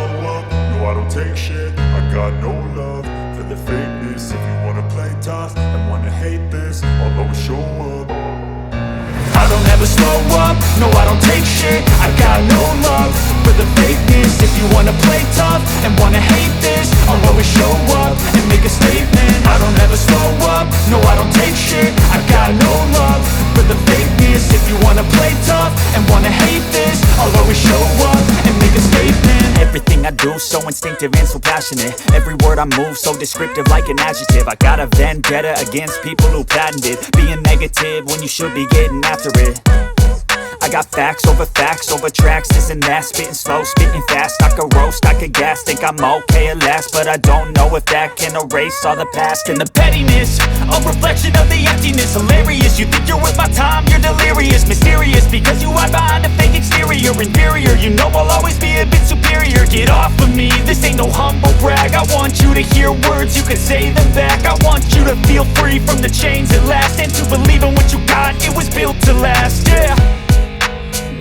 slow up, no I don't take shit. I got no love for the fakeness. If you wanna play tough and wanna hate this, I'll always show up. I don't ever slow up, no I don't take shit. I got no love for the fakeness. If you wanna play tough and wanna hate this, I'll always show up and make a statement. I don't ever slow up, no I don't take shit. I got no love for the fakeness. If you wanna play tough and wanna hate this, I'll always show up and make a statement. Everything I do so instinctive and so passionate. Every word I move so descriptive like an adjective. I got a vendetta against people who patented being negative when you should be getting after it. I got facts over tracks, this and that. Spitting slow, spitting fast. I could roast, I could gas. Think I'm okay at last, but I don't know if that can erase all the past. And the pettiness, a reflection of the emptiness. Hilarious, you think you're worth my time, you're delirious. Mysterious, because you hide behind a fake exterior. Inferior, you know I'll always be a bit superior. Get off of me, this ain't no humble brag. I want you to hear words, you can say them back. I want you to feel free from the chains at last, and to believe in what you got, it was built to last, yeah.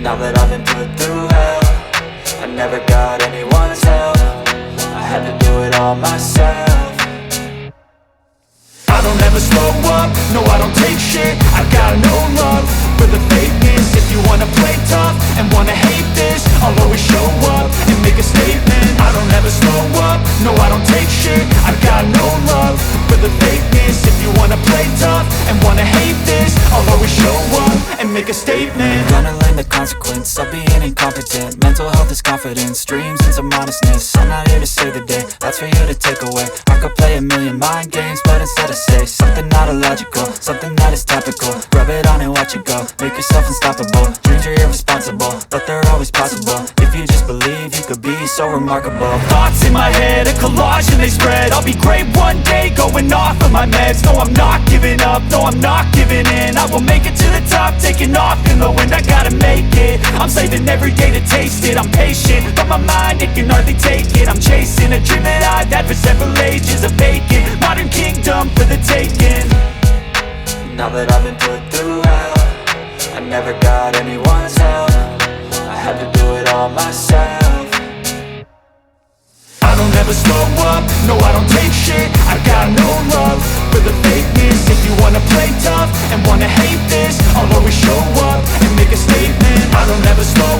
Now that I've been put through hell, I never got anyone's help. I had to do it all myself. I don't ever slow up, no I don't take shit. I got no love for the fakeness. If you wanna play tough and wanna hate this, I'll always show up and make a statement. I don't ever slow up, no I don't take shit. I got no love for the fakeness. If you wanna play tough and wanna hate this, I'll always show up and make a statement. Gonna learn the consequence of being incompetent. Mental health is confidence, dreams and some modestness. I'm not here to save the day, that's for you to take away. I could play a million mind games, but instead I say something not illogical, something that is topical. Rub it on and watch it go, make yourself unstoppable. Dreams are irresponsible, but they're always possible. If you just believe, you could be so remarkable. Thoughts in my head, a collage and they spread. I'll be great one day, going off of my meds. No, I'm not giving up, no, I'm not giving in. I will make it to the top, taking off in the wind. I gotta make it, I'm saving every day to taste it. I'm patient, but my mind, it can hardly take it. I'm chasing a dream that I've had for several ages. A vacant, modern kingdom for the taking. Now that I've been put through hell, I never got anyone's help. I had to do it all myself. I don't ever slow up, no I don't take shit. I got no love for the fakeness. If you wanna play tough and wanna hate this, I'll always show up and make a statement. I don't ever slow